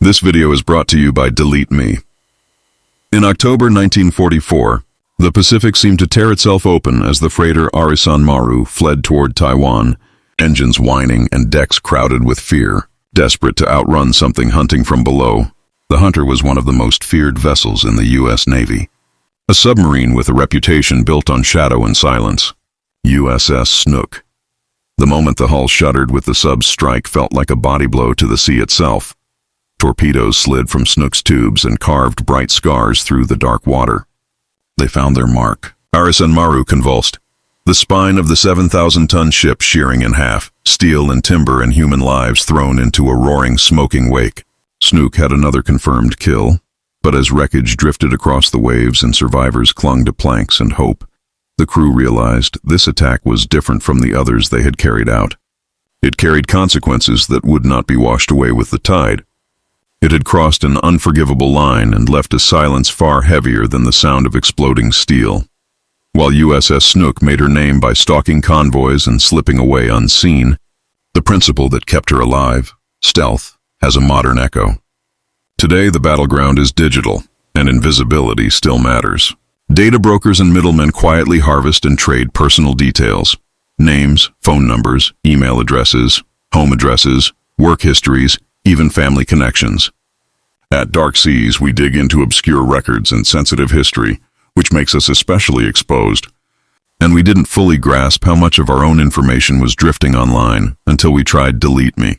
This video is brought to you by Delete Me. In October 1944, the Pacific seemed to tear itself open as the freighter Arisan Maru fled toward Taiwan, engines whining and decks crowded with fear, desperate to outrun something hunting from below. The Hunter was one of the most feared vessels in the U.S. Navy. A submarine with a reputation built on shadow and silence. USS Snook. The moment the hull shuddered with the sub's strike felt like a body blow to the sea itself. Torpedoes slid from Snook's tubes and carved bright scars through the dark water. They found their mark. Arisan Maru convulsed, the spine of the 7,000-ton ship shearing in half, steel and timber and human lives thrown into a roaring, smoking wake. Snook had another confirmed kill, but as wreckage drifted across the waves and survivors clung to planks and hope, the crew realized this attack was different from the others they had carried out. It carried consequences that would not be washed away with the tide. It had crossed an unforgivable line and left a silence far heavier than the sound of exploding steel. While USS Snook made her name by stalking convoys and slipping away unseen, the principle that kept her alive, stealth, has a modern echo. Today the battleground is digital, and invisibility still matters. Data brokers and middlemen quietly harvest and trade personal details, names, phone numbers, email addresses, home addresses, work histories, even family connections. At Dark Seas, we dig into obscure records and sensitive history, which makes us especially exposed. And we didn't fully grasp how much of our own information was drifting online until we tried Delete Me.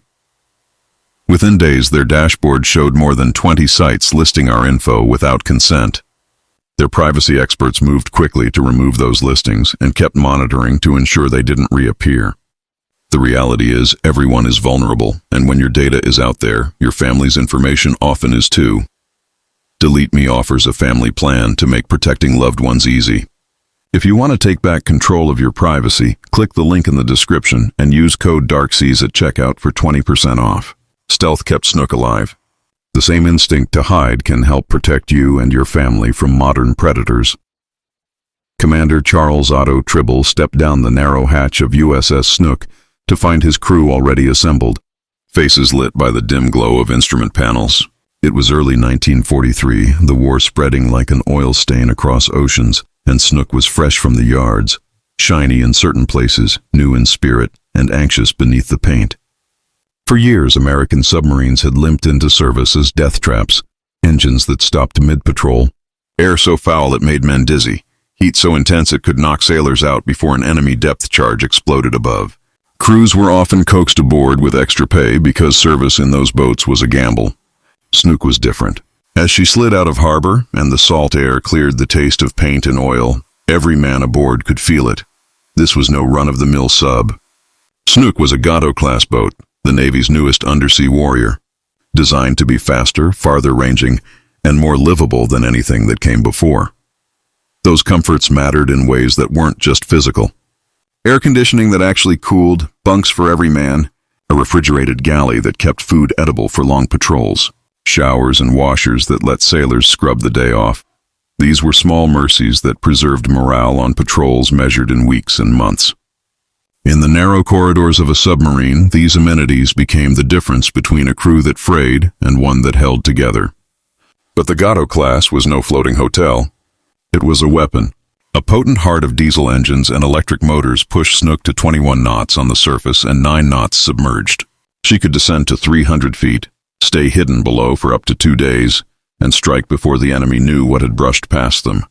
Within days, their dashboard showed more than 20 sites listing our info without consent. Their privacy experts moved quickly to remove those listings and kept monitoring to ensure they didn't reappear. The reality is, everyone is vulnerable, and when your data is out there, your family's information often is too. Delete Me offers a family plan to make protecting loved ones easy. If you want to take back control of your privacy, click the link in the description and use code DARKSEAS at checkout for 20% off. Stealth kept Snook alive. The same instinct to hide can help protect you and your family from modern predators. Commander Charles Otto Tribble stepped down the narrow hatch of USS Snook to find his crew already assembled, faces lit by the dim glow of instrument panels. It was early 1943, the war spreading like an oil stain across oceans, and Snook was fresh from the yards, shiny in certain places, new in spirit, and anxious beneath the paint. For years, American submarines had limped into service as death traps, engines that stopped mid-patrol, air so foul it made men dizzy, heat so intense it could knock sailors out before an enemy depth charge exploded above. Crews were often coaxed aboard with extra pay because service in those boats was a gamble. Snook was different. As she slid out of harbor and the salt air cleared the taste of paint and oil, every man aboard could feel it. This was no run-of-the-mill sub. Snook was a Gato-class boat, the Navy's newest undersea warrior, designed to be faster, farther-ranging, and more livable than anything that came before. Those comforts mattered in ways that weren't just physical. Air conditioning that actually cooled, bunks for every man, a refrigerated galley that kept food edible for long patrols, showers and washers that let sailors scrub the day off. These were small mercies that preserved morale on patrols measured in weeks and months. In the narrow corridors of a submarine, these amenities became the difference between a crew that frayed and one that held together. But the Gato-class was no floating hotel. It was a weapon. A potent heart of diesel engines and electric motors pushed Snook to 21 knots on the surface and 9 knots submerged. She could descend to 300 feet, stay hidden below for up to 2 days, and strike before the enemy knew what had brushed past them.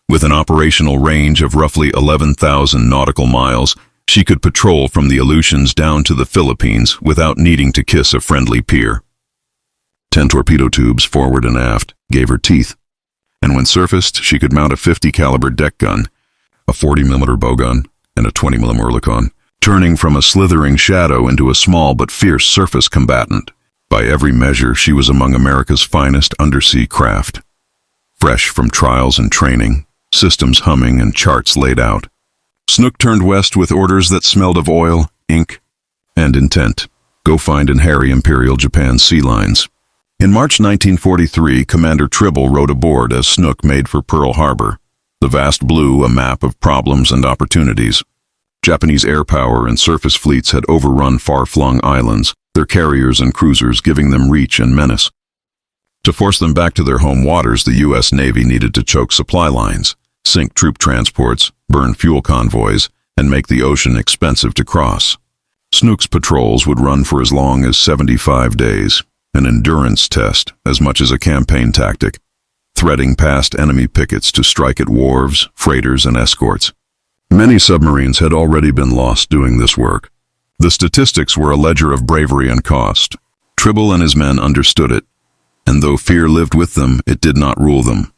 With an operational range of roughly 11,000 nautical miles, she could patrol from the Aleutians down to the Philippines without needing to kiss a friendly pier. 10 torpedo tubes forward and aft gave her teeth. And when surfaced, she could mount a 50 caliber deck gun, a 40mm bowgun, and a 20mm Oerlikon, turning from a slithering shadow into a small but fierce surface combatant. By every measure, she was among America's finest undersea craft. Fresh from trials and training, systems humming and charts laid out, Snook turned west with orders that smelled of oil, ink, and intent. Go find and harry Imperial Japan's sea lines. In March 1943, Commander Tribble rode aboard as Snook made for Pearl Harbor, the vast blue a map of problems and opportunities. Japanese air power and surface fleets had overrun far-flung islands, their carriers and cruisers giving them reach and menace. To force them back to their home waters, the U.S. Navy needed to choke supply lines, sink troop transports, burn fuel convoys, and make the ocean expensive to cross. Snook's patrols would run for as long as 75 days, an endurance test as much as a campaign tactic, threading past enemy pickets to strike at wharves, freighters, and escorts. Many submarines had already been lost doing this work. The statistics were a ledger of bravery and cost. Tribble and his men understood it, and though fear lived with them, it did not rule them.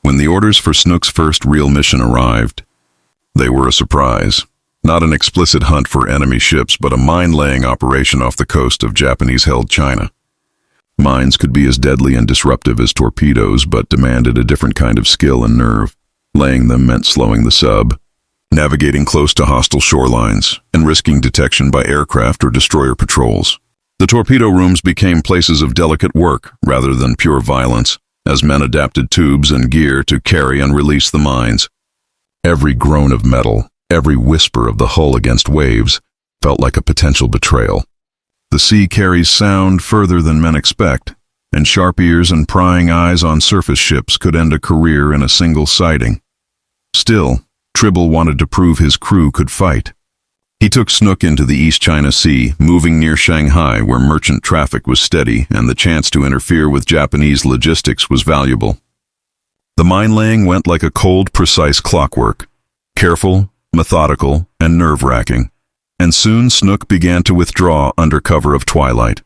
When the orders for Snook's first real mission arrived, they were a surprise. Not an explicit hunt for enemy ships, but a mine-laying operation off the coast of Japanese-held China. Mines could be as deadly and disruptive as torpedoes, but demanded a different kind of skill and nerve. Laying them meant slowing the sub, navigating close to hostile shorelines, and risking detection by aircraft or destroyer patrols. The torpedo rooms became places of delicate work rather than pure violence, as men adapted tubes and gear to carry and release the mines. Every groan of metal, every whisper of the hull against waves, felt like a potential betrayal. The sea carries sound further than men expect, and sharp ears and prying eyes on surface ships could end a career in a single sighting. Still, Tribble wanted to prove his crew could fight. He took Snook into the East China Sea, moving near Shanghai where merchant traffic was steady and the chance to interfere with Japanese logistics was valuable. The mine-laying went like a cold, precise clockwork, careful, methodical, and nerve-wracking, and soon Snook began to withdraw under cover of twilight.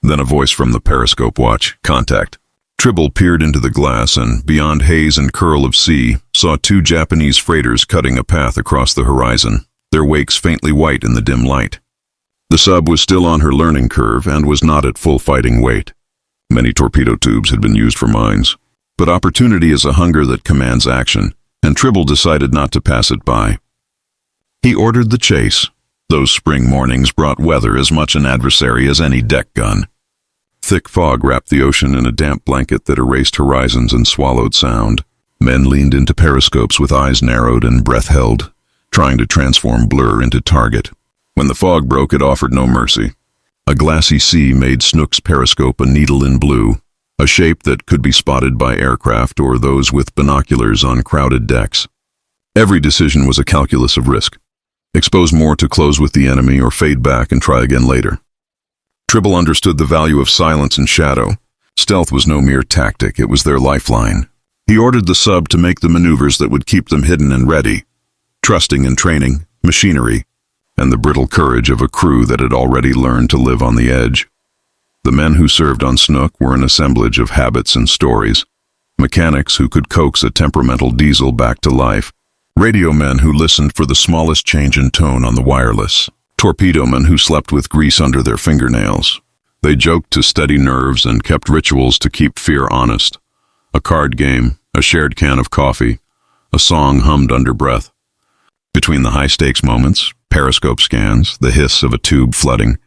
Then a voice from the periscope watch, "Contact." Tribble peered into the glass and, beyond haze and curl of sea, saw two Japanese freighters cutting a path across the horizon, their wakes faintly white in the dim light. The sub was still on her learning curve and was not at full fighting weight. Many torpedo tubes had been used for mines, but opportunity is a hunger that commands action, and Tribble decided not to pass it by. He ordered the chase. Those spring mornings brought weather as much an adversary as any deck gun. Thick fog wrapped the ocean in a damp blanket that erased horizons and swallowed sound. Men leaned into periscopes with eyes narrowed and breath held, trying to transform blur into target. When the fog broke, it offered no mercy. A glassy sea made Snook's periscope a needle in blue, a shape that could be spotted by aircraft or those with binoculars on crowded decks. Every decision was a calculus of risk. Expose more to close with the enemy or fade back and try again later. Tribble understood the value of silence and shadow. Stealth was no mere tactic, it was their lifeline. He ordered the sub to make the maneuvers that would keep them hidden and ready, trusting in training, machinery, and the brittle courage of a crew that had already learned to live on the edge. The men who served on Snook were an assemblage of habits and stories, mechanics who could coax a temperamental diesel back to life, radio men who listened for the smallest change in tone on the wireless, torpedo men who slept with grease under their fingernails. They joked to steady nerves and kept rituals to keep fear honest. A card game, a shared can of coffee, a song hummed under breath. Between the high-stakes moments, periscope scans, the hiss of a tube flooding,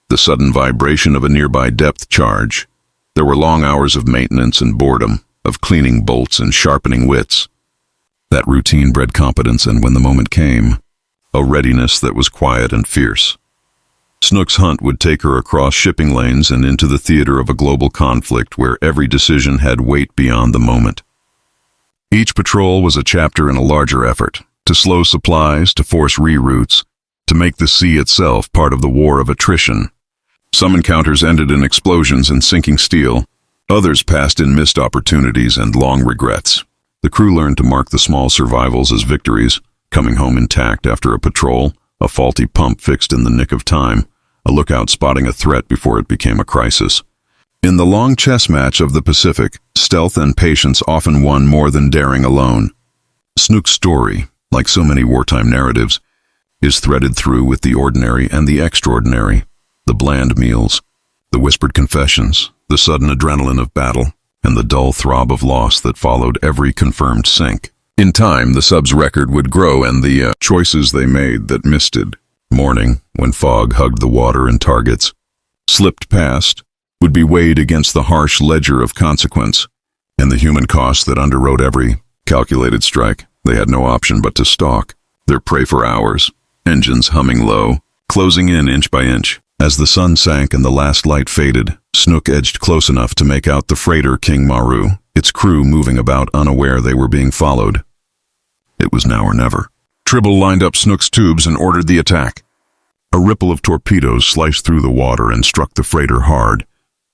the sudden vibration of a nearby depth charge, there were long hours of maintenance and boredom, of cleaning bolts and sharpening wits. That routine bred competence, and when the moment came, a readiness that was quiet and fierce. Snook's hunt would take her across shipping lanes and into the theater of a global conflict where every decision had weight beyond the moment. Each patrol was a chapter in a larger effort, to slow supplies, to force reroutes, to make the sea itself part of the war of attrition. Some encounters ended in explosions and sinking steel, others passed in missed opportunities and long regrets. The crew learned to mark the small survivals as victories, coming home intact after a patrol, a faulty pump fixed in the nick of time, a lookout spotting a threat before it became a crisis. In the long chess match of the Pacific, stealth and patience often won more than daring alone. Snook's story, like so many wartime narratives, is threaded through with the ordinary and the extraordinary, the bland meals, the whispered confessions, the sudden adrenaline of battle, and the dull throb of loss that followed every confirmed sink. In time, the sub's record would grow and the choices they made that misted, morning, when fog hugged the water and targets, slipped past, would be weighed against the harsh ledger of consequence, and the human cost that underwrote every calculated strike. They had no option but to stalk, their prey for hours, engines humming low, closing in inch by inch. As the sun sank and the last light faded, Snook edged close enough to make out the freighter King Maru, its crew moving about unaware they were being followed. It was now or never. Tribble lined up Snook's tubes and ordered the attack. A ripple of torpedoes sliced through the water and struck the freighter hard.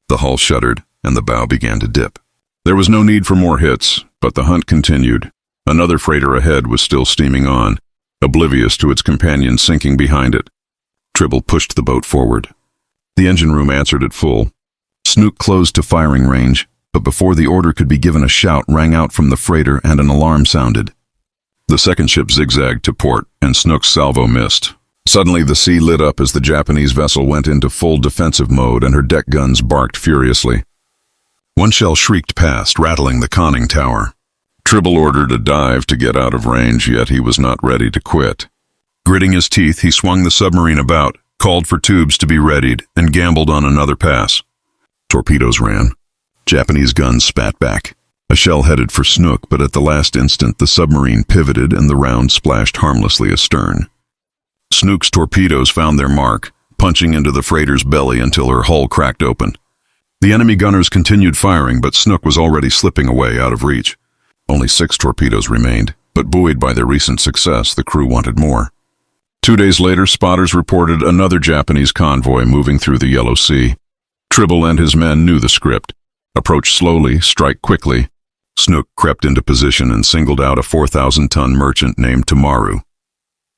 The hull shuddered, and the bow began to dip. There was no need for more hits, but the hunt continued. Another freighter ahead was still steaming on, oblivious to its companions sinking behind it. Tribble pushed the boat forward. The engine room answered at full. Snook closed to firing range, but before the order could be given, a shout rang out from the freighter and an alarm sounded. The second ship zigzagged to port, and Snook's salvo missed. Suddenly the sea lit up as the Japanese vessel went into full defensive mode and her deck guns barked furiously. One shell shrieked past, rattling the conning tower. Tribble ordered a dive to get out of range, yet he was not ready to quit. Gritting his teeth, he swung the submarine about, called for tubes to be readied, and gambled on another pass. Torpedoes ran. Japanese guns spat back. A shell headed for Snook, but at the last instant the submarine pivoted and the round splashed harmlessly astern. Snook's torpedoes found their mark, punching into the freighter's belly until her hull cracked open. The enemy gunners continued firing, but Snook was already slipping away out of reach. Only 6 torpedoes remained, but buoyed by their recent success, the crew wanted more. 2 days later, spotters reported another Japanese convoy moving through the Yellow Sea. Tribble and his men knew the script. Approach slowly, strike quickly. Snook crept into position and singled out a 4,000-ton merchant named Maru.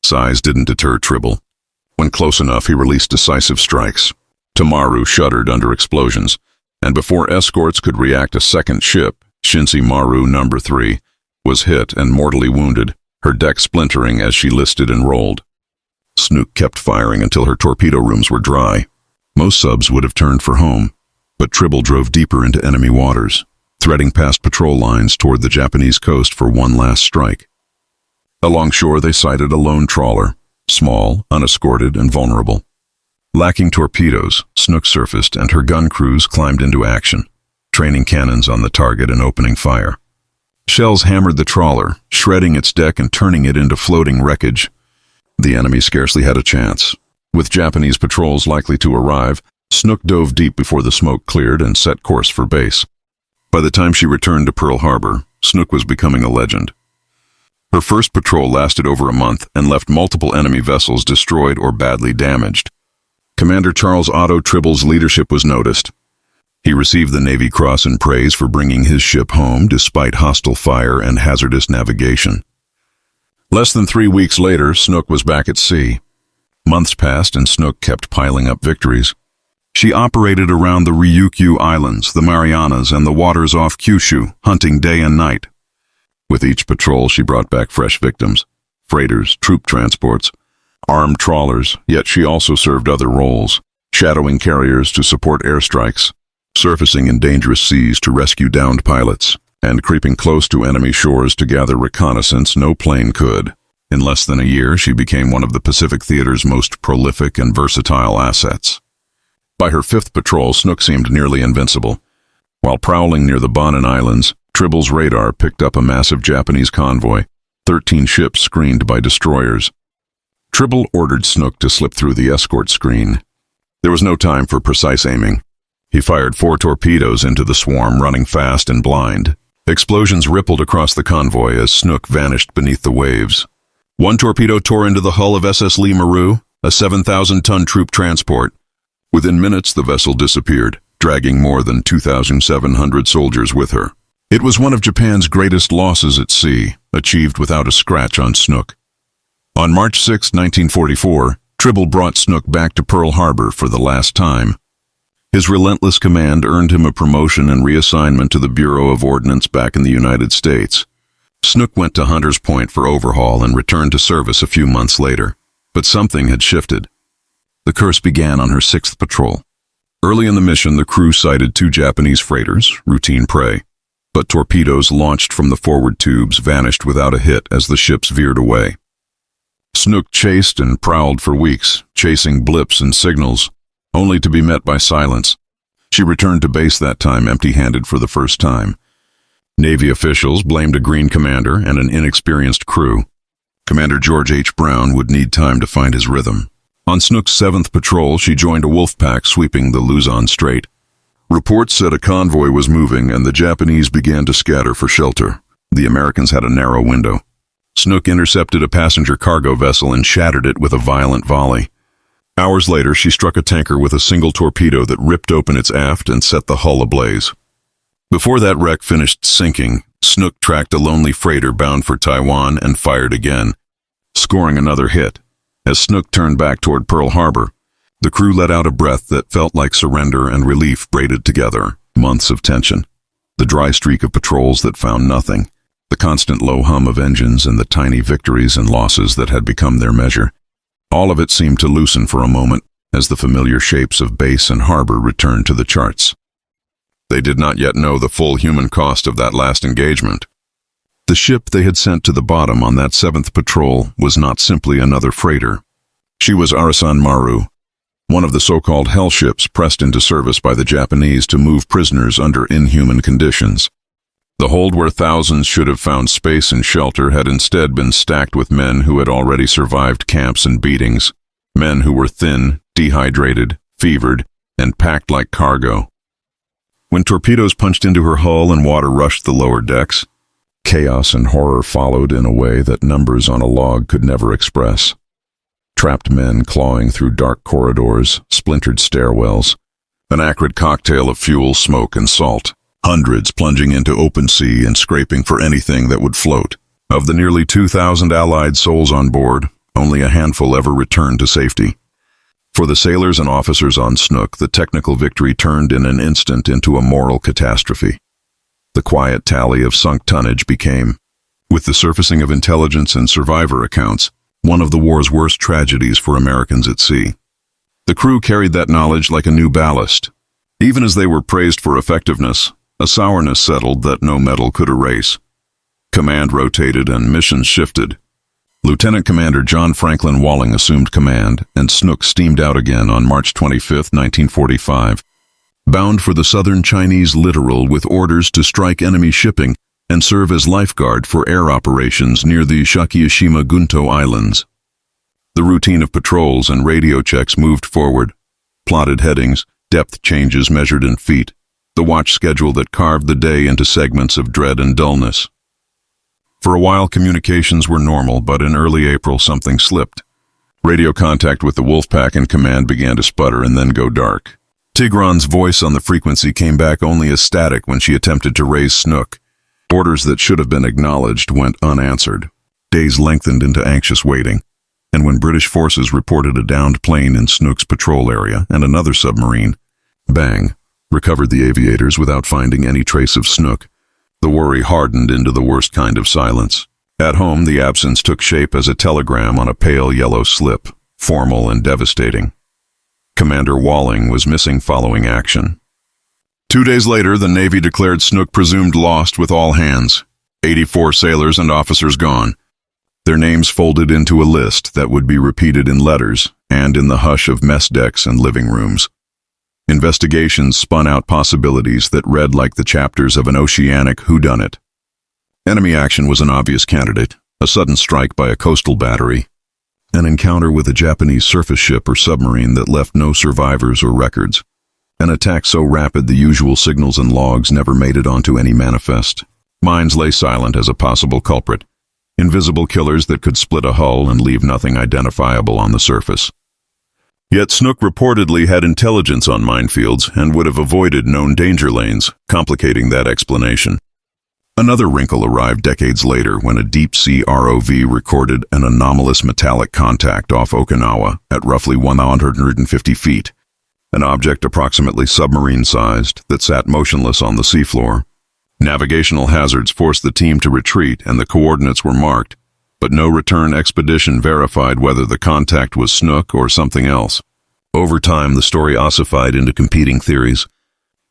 Size didn't deter Tribble. When close enough, he released decisive strikes. Maru shuddered under explosions, and before escorts could react, a second ship, Shinsei Maru No. 3, was hit and mortally wounded, her deck splintering as she listed and rolled. Snook kept firing until her torpedo rooms were dry. Most subs would have turned for home, but Tribble drove deeper into enemy waters, threading past patrol lines toward the Japanese coast for one last strike. Alongshore they sighted a lone trawler, small, unescorted, and vulnerable. Lacking torpedoes, Snook surfaced and her gun crews climbed into action, training cannons on the target and opening fire. Shells hammered the trawler, shredding its deck and turning it into floating wreckage. The enemy scarcely had a chance. With Japanese patrols likely to arrive, Snook dove deep before the smoke cleared and set course for base. By the time she returned to Pearl Harbor, Snook was becoming a legend. Her first patrol lasted over a month and left multiple enemy vessels destroyed or badly damaged. Commander Charles Otto Tribble's leadership was noticed. He received the Navy Cross and praise for bringing his ship home despite hostile fire and hazardous navigation. Less than 3 weeks later, Snook was back at sea. Months passed and Snook kept piling up victories. She operated around the Ryukyu Islands, the Marianas, and the waters off Kyushu, hunting day and night. With each patrol, she brought back fresh victims, freighters, troop transports, armed trawlers, yet she also served other roles, shadowing carriers to support airstrikes, surfacing in dangerous seas to rescue downed pilots, and creeping close to enemy shores to gather reconnaissance no plane could. In less than a year, she became one of the Pacific Theater's most prolific and versatile assets. By her 5th patrol, Snook seemed nearly invincible. While prowling near the Bonin Islands, Tribble's radar picked up a massive Japanese convoy, 13 ships screened by destroyers. Tribble ordered Snook to slip through the escort screen. There was no time for precise aiming. He fired 4 torpedoes into the swarm, running fast and blind. Explosions rippled across the convoy as Snook vanished beneath the waves. One torpedo tore into the hull of SS Lee Maru, a 7,000-ton troop transport. Within minutes, the vessel disappeared, dragging more than 2,700 soldiers with her. It was one of Japan's greatest losses at sea, achieved without a scratch on Snook. On March 6, 1944, Tribble brought Snook back to Pearl Harbor for the last time. His relentless command earned him a promotion and reassignment to the Bureau of Ordnance back in the United States. Snook went to Hunters Point for overhaul and returned to service a few months later. But something had shifted. The curse began on her 6th patrol. Early in the mission, the crew sighted 2 Japanese freighters, routine prey. But torpedoes launched from the forward tubes vanished without a hit as the ships veered away. Snook chased and prowled for weeks, chasing blips and signals, only to be met by silence. She returned to base that time empty-handed for the first time. Navy officials blamed a green commander and an inexperienced crew. Commander George H. Brown would need time to find his rhythm. On Snook's 7th patrol, she joined a wolf pack sweeping the Luzon Strait. Reports said a convoy was moving and the Japanese began to scatter for shelter. The Americans had a narrow window. Snook intercepted a passenger cargo vessel and shattered it with a violent volley. Hours later, she struck a tanker with a single torpedo that ripped open its aft and set the hull ablaze. Before that wreck finished sinking, Snook tracked a lonely freighter bound for Taiwan and fired again, scoring another hit. As Snook turned back toward Pearl Harbor, the crew let out a breath that felt like surrender and relief braided together. Months of tension. The dry streak of patrols that found nothing. The constant low hum of engines and the tiny victories and losses that had become their measure. All of it seemed to loosen for a moment as the familiar shapes of base and harbor returned to the charts. They did not yet know the full human cost of that last engagement. The ship they had sent to the bottom on that 7th patrol was not simply another freighter. She was Arisan Maru, one of the so-called hell ships pressed into service by the Japanese to move prisoners under inhuman conditions. The hold where thousands should have found space and shelter had instead been stacked with men who had already survived camps and beatings, men who were thin, dehydrated, fevered, and packed like cargo. When torpedoes punched into her hull and water rushed the lower decks, chaos and horror followed in a way that numbers on a log could never express. Trapped men clawing through dark corridors, splintered stairwells, an acrid cocktail of fuel, smoke, and salt. Hundreds plunging into open sea and scraping for anything that would float. Of the nearly 2,000 Allied souls on board, only a handful ever returned to safety. For the sailors and officers on Snook, the technical victory turned in an instant into a moral catastrophe. The quiet tally of sunk tonnage became, with the surfacing of intelligence and survivor accounts, one of the war's worst tragedies for Americans at sea. The crew carried that knowledge like a new ballast. Even as they were praised for effectiveness, a sourness settled that no medal could erase. Command rotated and missions shifted. Lieutenant Commander John Franklin Walling assumed command, and Snook steamed out again on March 25, 1945, bound for the southern Chinese littoral with orders to strike enemy shipping and serve as lifeguard for air operations near the Sakishima-Gunto Islands. The routine of patrols and radio checks moved forward, plotted headings, depth changes measured in feet, the watch schedule that carved the day into segments of dread and dullness. For a while, communications were normal, but in early April, something slipped. Radio contact with the Wolfpack in command began to sputter and then go dark. Tigran's voice on the frequency came back only as static when she attempted to raise Snook. Orders that should have been acknowledged went unanswered. Days lengthened into anxious waiting, and when British forces reported a downed plane in Snook's patrol area and another submarine, bang, recovered the aviators without finding any trace of Snook. The worry hardened into the worst kind of silence. At home, the absence took shape as a telegram on a pale yellow slip, formal and devastating. Commander Walling was missing following action. 2 days later, the Navy declared Snook presumed lost with all hands. 84 sailors and officers gone. Their names folded into a list that would be repeated in letters and in the hush of mess decks and living rooms. Investigations spun out possibilities that read like the chapters of an oceanic whodunit. Enemy action was an obvious candidate, a sudden strike by a coastal battery, an encounter with a Japanese surface ship or submarine that left no survivors or records, an attack so rapid the usual signals and logs never made it onto any manifest. Mines lay silent as a possible culprit, invisible killers that could split a hull and leave nothing identifiable on the surface. Yet Snook reportedly had intelligence on minefields and would have avoided known danger lanes, complicating that explanation. Another wrinkle arrived decades later when a deep-sea ROV recorded an anomalous metallic contact off Okinawa at roughly 150 feet, an object approximately submarine-sized that sat motionless on the seafloor. Navigational hazards forced the team to retreat and the coordinates were marked, but no return expedition verified whether the contact was Snook or something else. Over time, the story ossified into competing theories,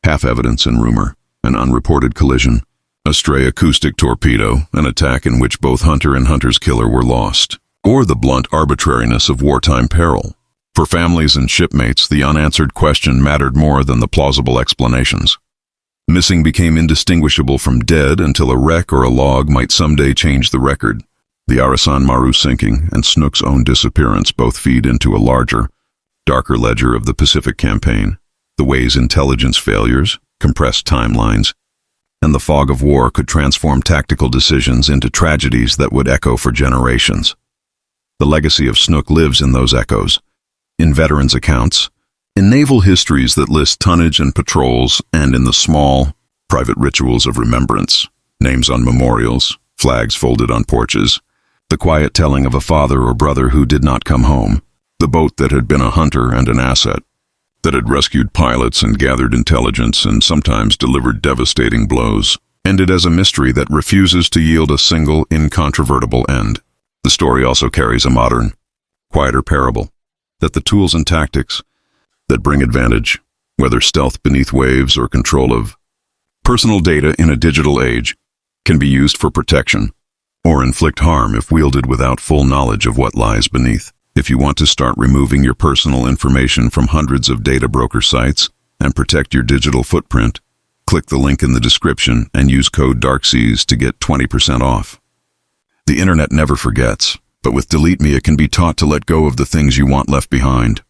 half evidence and rumor, an unreported collision, a stray acoustic torpedo, an attack in which both hunter and hunter's killer were lost, or the blunt arbitrariness of wartime peril. For families and shipmates, the unanswered question mattered more than the plausible explanations. Missing became indistinguishable from dead until a wreck or a log might someday change the record. The Arisan Maru sinking and Snook's own disappearance both feed into a larger, darker ledger of the Pacific campaign, the ways intelligence failures, compressed timelines, and the fog of war could transform tactical decisions into tragedies that would echo for generations. The legacy of Snook lives in those echoes, in veterans' accounts, in naval histories that list tonnage and patrols, and in the small, private rituals of remembrance, names on memorials, flags folded on porches, the quiet telling of a father or brother who did not come home, the boat that had been a hunter and an asset, that had rescued pilots and gathered intelligence and sometimes delivered devastating blows, ended as a mystery that refuses to yield a single, incontrovertible end. The story also carries a modern, quieter parable, that the tools and tactics that bring advantage, whether stealth beneath waves or control of personal data in a digital age, can be used for protection or inflict harm if wielded without full knowledge of what lies beneath. If you want to start removing your personal information from hundreds of data broker sites and protect your digital footprint, click the link in the description and use code DARKSEAS to get 20% off. The internet never forgets, but with Delete Me it can be taught to let go of the things you want left behind.